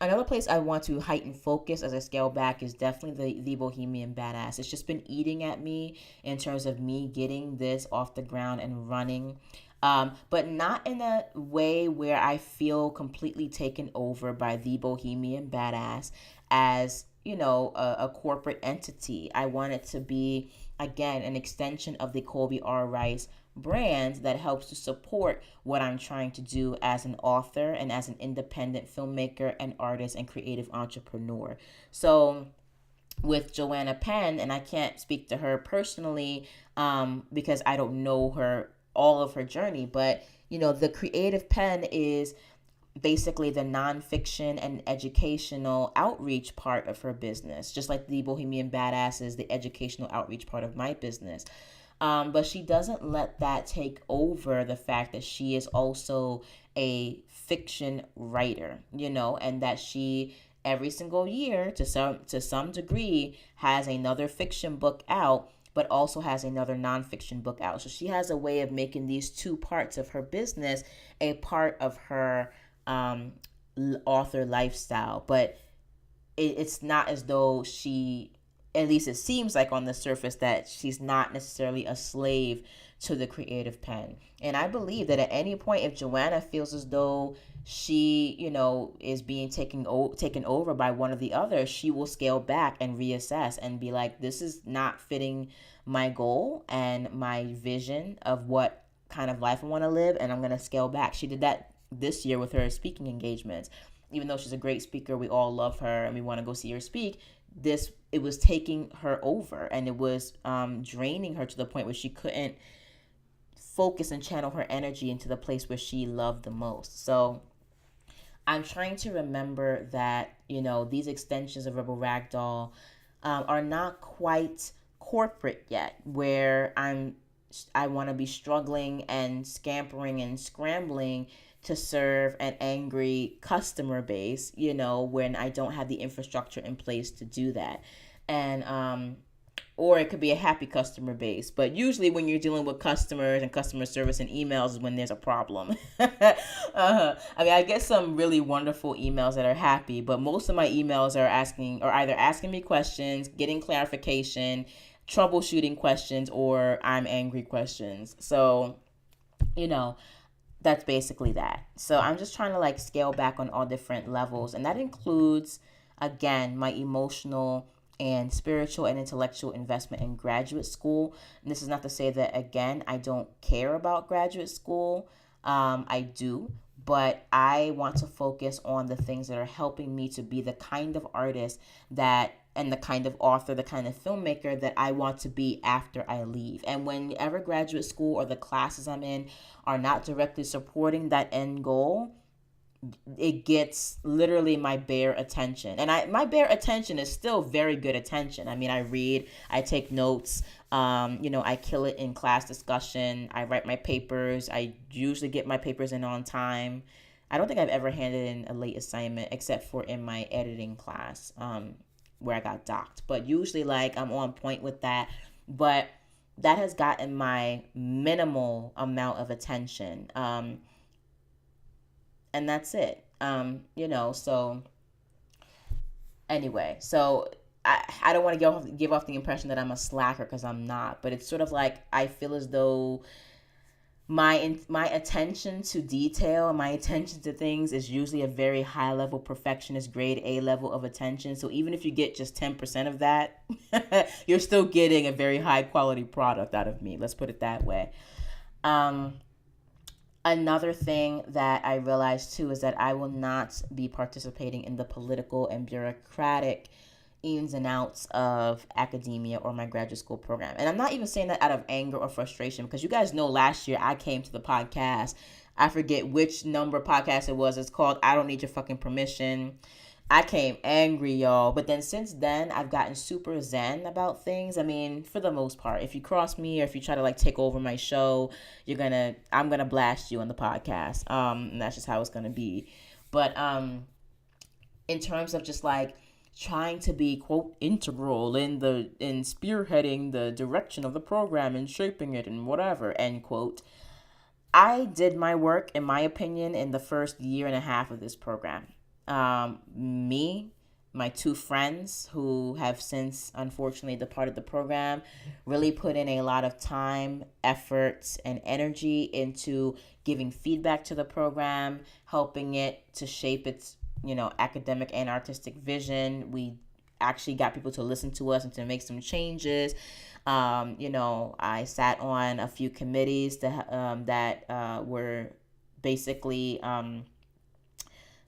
Speaker 1: Another place I want to heighten focus as I scale back is definitely the Bohemian Badass. It's just been eating at me in terms of me getting this off the ground and running. But not in a way where I feel completely taken over by the Bohemian Badass as, a corporate entity. I want it to be, again, an extension of the Colby R. Rice brand that helps to support what I'm trying to do as an author and as an independent filmmaker and artist and creative entrepreneur. So with Joanna Penn, and I can't speak to her personally because I don't know all of her journey, but the creative pen is basically the nonfiction and educational outreach part of her business, just like the Bohemian Badass is the educational outreach part of my business. But she doesn't let that take over the fact that she is also a fiction writer, and that she every single year to some degree has another fiction book out, but also has another nonfiction book out. So she has a way of making these two parts of her business a part of her author lifestyle. But it's not as though she, at least it seems like on the surface, that she's not necessarily a slave to the creative pen. And I believe that at any point, if Joanna feels as though she, is being taken over by one or the other, she will scale back and reassess and be like, this is not fitting my goal and my vision of what kind of life I want to live, and I'm going to scale back. She did that this year with her speaking engagements. Even though she's a great speaker, we all love her and we want to go see her speak, it was taking her over, and it was draining her to the point where she couldn't focus and channel her energy into the place where she loved the most. So I'm trying to remember that, these extensions of Rebel Ragdoll are not quite corporate yet, where I want to be struggling and scampering and scrambling to serve an angry customer base, when I don't have the infrastructure in place to do that. And or it could be a happy customer base. But usually when you're dealing with customers and customer service and emails is when there's a problem. I get some really wonderful emails that are happy, but most of my emails are either asking me questions, getting clarification, troubleshooting questions, or I'm angry questions. So, that's basically that. So I'm just trying to scale back on all different levels. And that includes, again, my emotional and spiritual and intellectual investment in graduate school. And this is not to say that, again, I don't care about graduate school. I do. But I want to focus on the things that are helping me to be the kind of artist and the kind of author, the kind of filmmaker that I want to be after I leave. And whenever graduate school or the classes I'm in are not directly supporting that end goal, it gets literally my bare attention. And my bare attention is still very good attention. I read, I take notes, I kill it in class discussion, I write my papers, I usually get my papers in on time. I don't think I've ever handed in a late assignment except for in my editing class, where I got docked. But usually I'm on point with that. But that has gotten my minimal amount of attention. And that's it. So anyway, so I don't want to give off the impression that I'm a slacker, because I'm not. But it's sort of I feel as though my attention to detail and my attention to things is usually a very high level perfectionist grade A level of attention. So even if you get just 10% of that, you're still getting a very high quality product out of me. Let's put it that way. Another thing that I realized too is that I will not be participating in the political and bureaucratic ins and outs of academia or my graduate school program. And I'm not even saying that out of anger or frustration, because you guys know last year I came to the podcast. I forget which number podcast it was. It's called I Don't Need Your Fucking Permission. I came angry, y'all. But then since then, I've gotten super zen about things. I mean, for the most part, if you cross me or if you try to like take over my show, I'm gonna blast you on the podcast. And that's just how it's gonna be. But in terms of just like trying to be quote integral in spearheading the direction of the program and shaping it and whatever end quote, I did my work, in my opinion, in the first year and a half of this program. Me, my two friends who have since unfortunately departed the program, really put in a lot of time, effort, and energy into giving feedback to the program, helping it to shape its, academic and artistic vision. We actually got people to listen to us and to make some changes. I sat on a few committees that were basically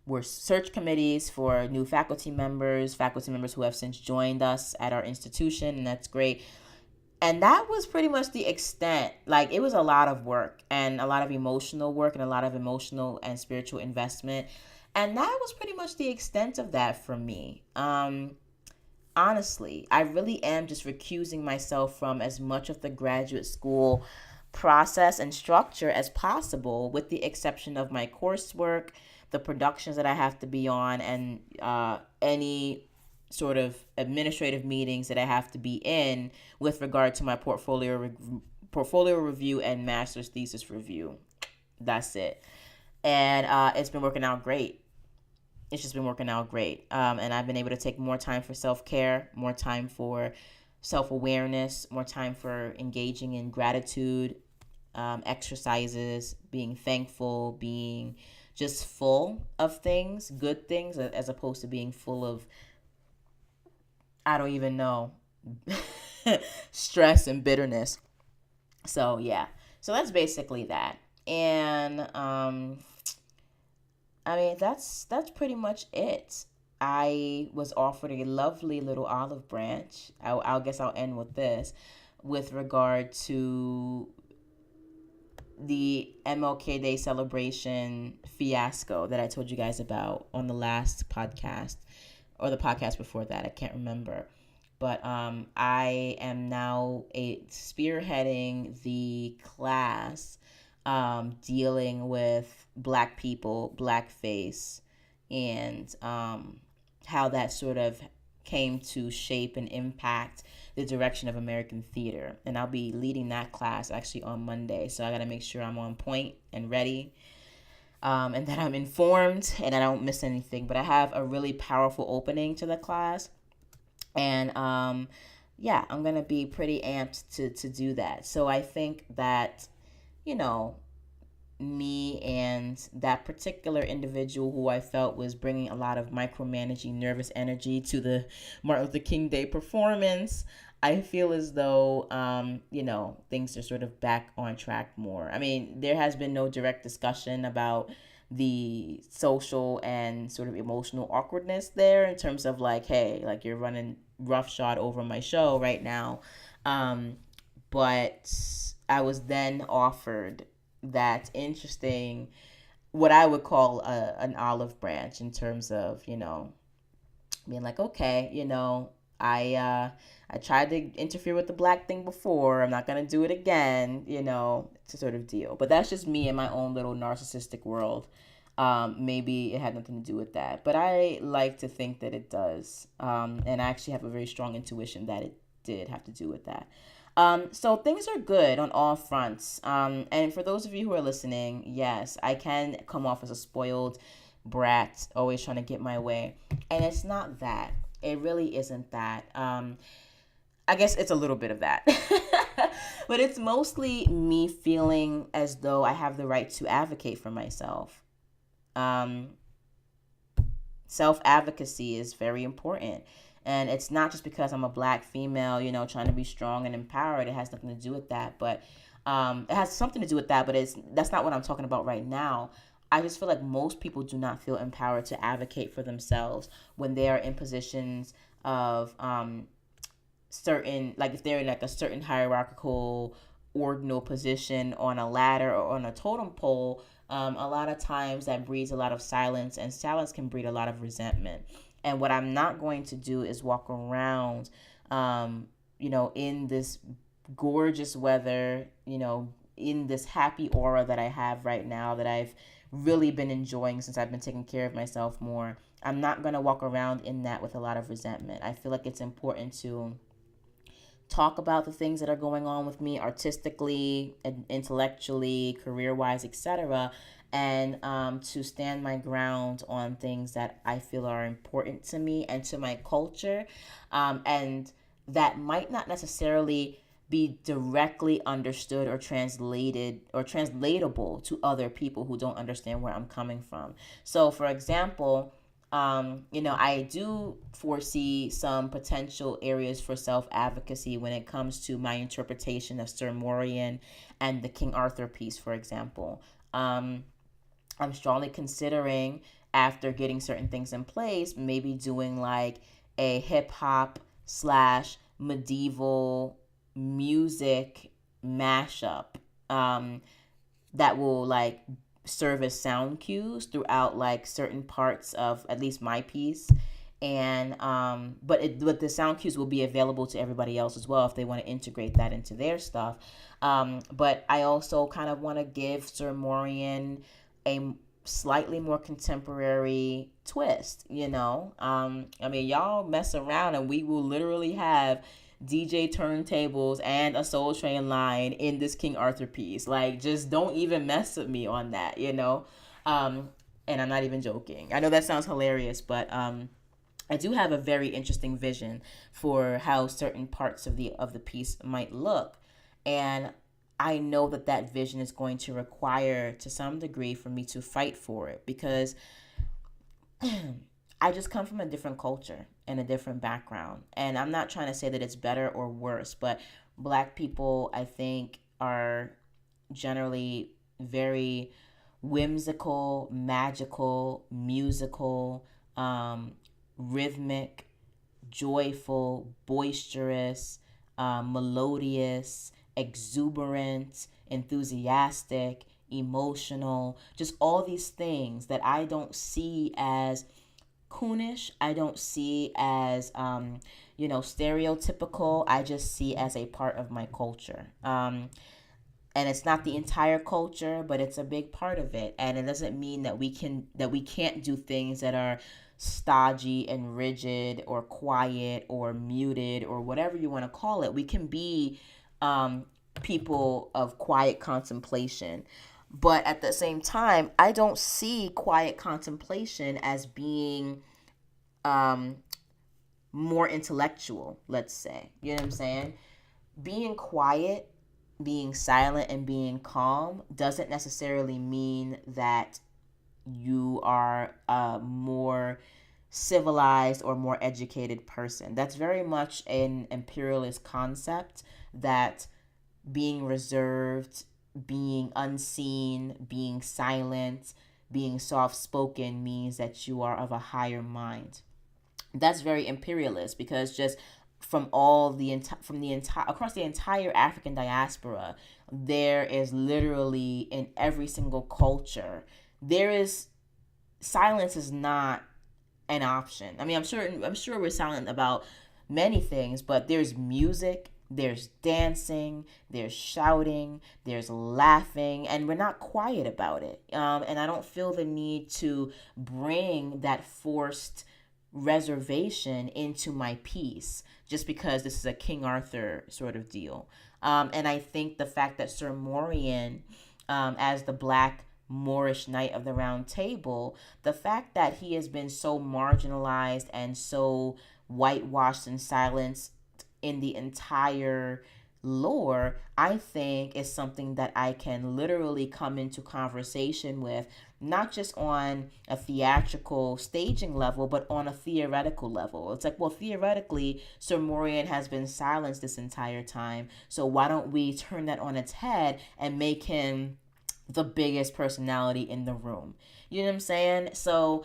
Speaker 1: were search committees for new faculty members who have since joined us at our institution, and that's great. And that was pretty much the extent. Like, it was a lot of work and a lot of emotional work and a lot of emotional and spiritual investment. And that was pretty much the extent of that for me. Honestly, I really am just recusing myself from as much of the graduate school process and structure as possible, with the exception of my coursework, the productions that I have to be on, and any sort of administrative meetings that I have to be in with regard to my portfolio review and master's thesis review. That's it. And it's been working out great. It's just been working out great. And I've been able to take more time for self-care, more time for self-awareness, more time for engaging in gratitude, exercises, being thankful, being just full of things, good things, as opposed to being full of, I don't even know, stress and bitterness. So yeah, so that's basically that. And I mean, that's pretty much it. I was offered a lovely little olive branch. I'll guess I'll end with this, with regard to the MLK Day celebration fiasco that I told you guys about on the last podcast, or the podcast before that. I can't remember. But I am now spearheading the class dealing with Black people, blackface, and how that sort of came to shape and impact the direction of American theater. And I'll be leading that class actually on Monday. So I got to make sure I'm on point and ready, and that I'm informed and I don't miss anything. But I have a really powerful opening to the class. And yeah, I'm going to be pretty amped to do that. So I think that, me and that particular individual who I felt was bringing a lot of micromanaging nervous energy to the Martin Luther King Day performance, I feel as though, things are sort of back on track more. I mean, there has been no direct discussion about the social and sort of emotional awkwardness there, in terms of like, hey, like, you're running roughshod over my show right now. But I was then offered that interesting, what I would call an olive branch, in terms of, being like, okay, I tried to interfere with the Black thing before. I'm not going to do it again, to sort of deal. But that's just me in my own little narcissistic world. Maybe it had nothing to do with that. But I like to think that it does. And I actually have a very strong intuition that it did have to do with that. So things are good on all fronts. And for those of you who are listening, yes, I can come off as a spoiled brat, always trying to get my way. And it's not that. It really isn't that. I guess it's a little bit of that. But it's mostly me feeling as though I have the right to advocate for myself. Self-advocacy is very important. And it's not just because I'm a Black female, trying to be strong and empowered. It has nothing to do with that. But It has something to do with that, but that's not what I'm talking about right now. I just feel like most people do not feel empowered to advocate for themselves when they are in positions of certain, like if they're in like a certain hierarchical ordinal position on a ladder or on a totem pole. A lot of times that breeds a lot of silence, and silence can breed a lot of resentment. And what I'm not going to do is walk around, in this gorgeous weather, in this happy aura that I have right now, that I've really been enjoying since I've been taking care of myself more. I'm not going to walk around in that with a lot of resentment. I feel like it's important to talk about the things that are going on with me artistically, intellectually, career wise, etc., and to stand my ground on things that I feel are important to me and to my culture, and that might not necessarily be directly understood or translated or translatable to other people who don't understand where I'm coming from. So, for example, I do foresee some potential areas for self advocacy when it comes to my interpretation of Sir Morian and the King Arthur piece, for example. I'm strongly considering, after getting certain things in place, maybe doing like a hip hop slash medieval music mashup, that will like serve as sound cues throughout like certain parts of at least my piece. And but the sound cues will be available to everybody else as well if they want to integrate that into their stuff. But I also kind of want to give Sir Morian a slightly more contemporary twist. I mean, y'all mess around and we will literally have DJ turntables and a Soul Train line in this King Arthur piece. Like, just don't even mess with me on that. And I'm not even joking. I know that sounds hilarious, but I do have a very interesting vision for how certain parts of the piece might look, and I know that that vision is going to require, to some degree, for me to fight for it, because I just come from a different culture and a different background. And I'm not trying to say that it's better or worse, but Black people, I think, are generally very whimsical, magical, musical, rhythmic, joyful, boisterous, melodious, exuberant, enthusiastic, emotional, just all these things that I don't see as coonish. I don't see as, stereotypical. I just see as a part of my culture. And it's not the entire culture, but it's a big part of it. And it doesn't mean that we can't do things that are stodgy and rigid or quiet or muted or whatever you want to call it. We can be people of quiet contemplation. But at the same time, I don't see quiet contemplation as being more intellectual, let's say. You know what I'm saying? Being quiet, being silent, and being calm doesn't necessarily mean that you are a more civilized or more educated person. That's very much an imperialist concept, that being reserved, being unseen, being silent, being soft spoken means that you are of a higher mind. That's very imperialist, because just from all from the entire across the entire African diaspora, there is literally, in every single culture, there is silence is not an option. I mean, I'm sure we're silent about many things, but there's music, there's dancing, there's shouting, there's laughing, and we're not quiet about it. And I don't feel the need to bring that forced reservation into my piece just because this is a King Arthur sort of deal. And I think the fact that Sir Morian, as the Black Moorish Knight of the Round Table, the fact that he has been so marginalized and so whitewashed and silenced in the entire lore, I think is something that I can literally come into conversation with, not just on a theatrical staging level, but on a theoretical level. It's like, well, theoretically, Sir Morian has been silenced this entire time. So why don't we turn that on its head and make him the biggest personality in the room? You know what I'm saying? So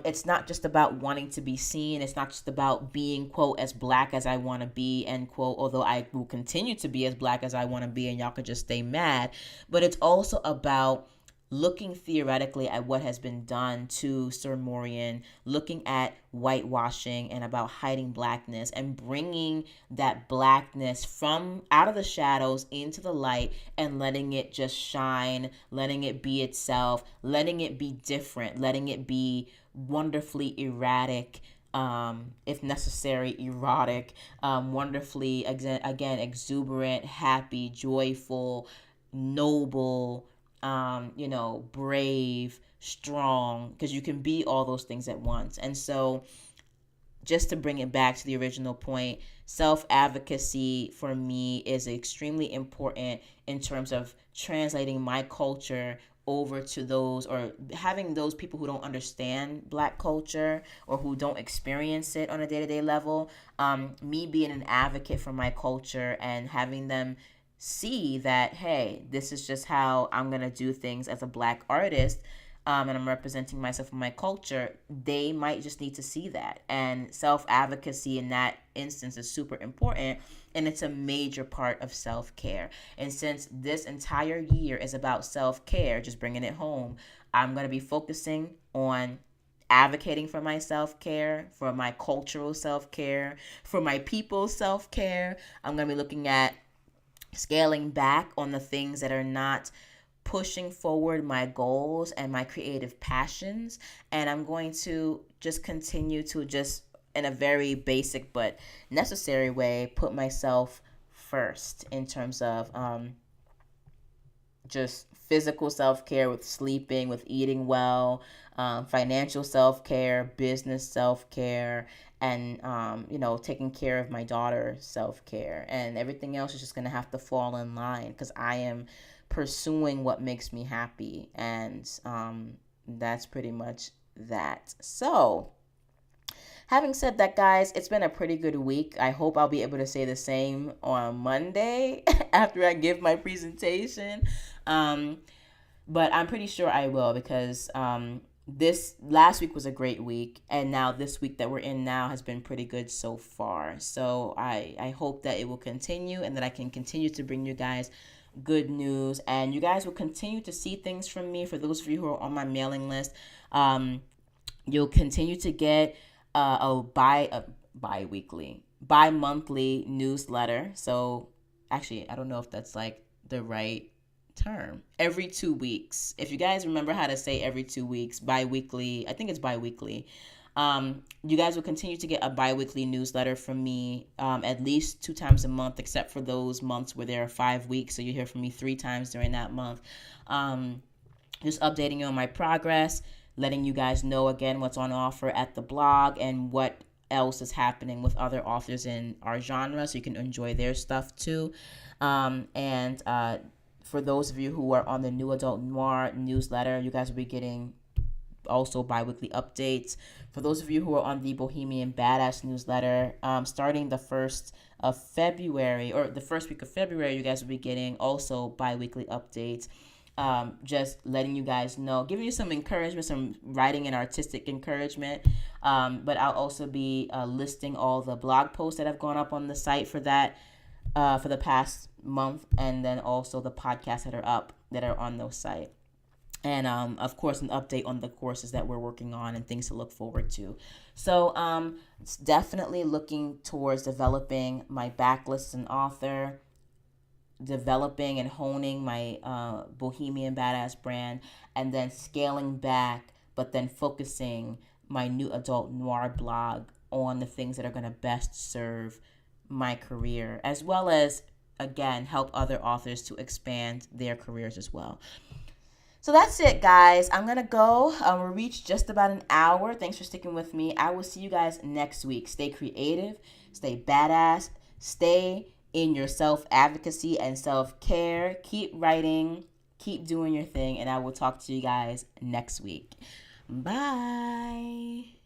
Speaker 1: it's not just about wanting to be seen. It's not just about being, quote, as black as I want to be, end quote, although I will continue to be as black as I want to be and y'all could just stay mad. But it's also about looking theoretically at what has been done to Sir Morian, looking at whitewashing and about hiding blackness and bringing that blackness from out of the shadows into the light and letting it just shine, letting it be itself, letting it be different, letting it be wonderfully erratic, if necessary, erotic, wonderfully, again, exuberant, happy, joyful, noble, brave, strong, because you can be all those things at once. And so, just to bring it back to the original point, self-advocacy for me is extremely important in terms of translating my culture over to those, or having those people who don't understand black culture or who don't experience it on a day-to-day level, me being an advocate for my culture and having them see that, hey, this is just how I'm going to do things as a black artist, and I'm representing myself and my culture. They might just need to see that. And self-advocacy in that instance is super important, and it's a major part of self-care. And since this entire year is about self-care, just bringing it home, I'm going to be focusing on advocating for my self-care, for my cultural self-care, for my people's self-care. I'm going to be looking at scaling back on the things that are not pushing forward my goals and my creative passions. And I'm going to just continue to, just in a very basic but necessary way, put myself first in terms of just physical self-care, with sleeping, with eating well, financial self-care, business self-care, and taking care of my daughter's self-care. And everything else is just going to have to fall in line, because I am pursuing what makes me happy. And that's pretty much that. So having said that, guys, it's been a pretty good week. I hope I'll be able to say the same on Monday after I give my presentation. But I'm pretty sure I will, because this last week was a great week, and now this week that we're in now has been pretty good so far. So I hope that it will continue, and that I can continue to bring you guys good news, and you guys will continue to see things from me. For those of you who are on my mailing list, you'll continue to get bi-monthly newsletter. So actually, I don't know if that's like the right term. Every 2 weeks. If you guys remember how to say every 2 weeks, bi-weekly, I think it's bi-weekly. You guys will continue to get a bi-weekly newsletter from me, at least 2 times a month, except for those months where there are 5 weeks. So you hear from me 3 times during that month. Just updating you on my progress, letting you guys know again what's on offer at the blog and what else is happening with other authors in our genre, so you can enjoy their stuff too. And for those of you who are on the New Adult Noir newsletter, you guys will be getting also bi-weekly updates. For those of you who are on the Bohemian Badass newsletter, starting the 1st of February, or the first week of February, you guys will be getting also bi-weekly updates. Just letting you guys know, giving you some encouragement, some writing and artistic encouragement. But I'll also be listing all the blog posts that have gone up on the site for that, for the past month, and then also the podcasts that are up that are on those sites. And of course, an update on the courses that we're working on and things to look forward to. So it's definitely looking towards developing my backlist as an author, developing and honing my Bohemian Badass brand, and then scaling back, but then focusing my New Adult Noir blog on the things that are going to best serve my career, as well as, again, help other authors to expand their careers as well. So that's it, guys. I'm going to go. We reached just about an hour. Thanks for sticking with me. I will see you guys next week. Stay creative, stay badass, stay in your self-advocacy and self-care. Keep writing, keep doing your thing, and I will talk to you guys next week. Bye.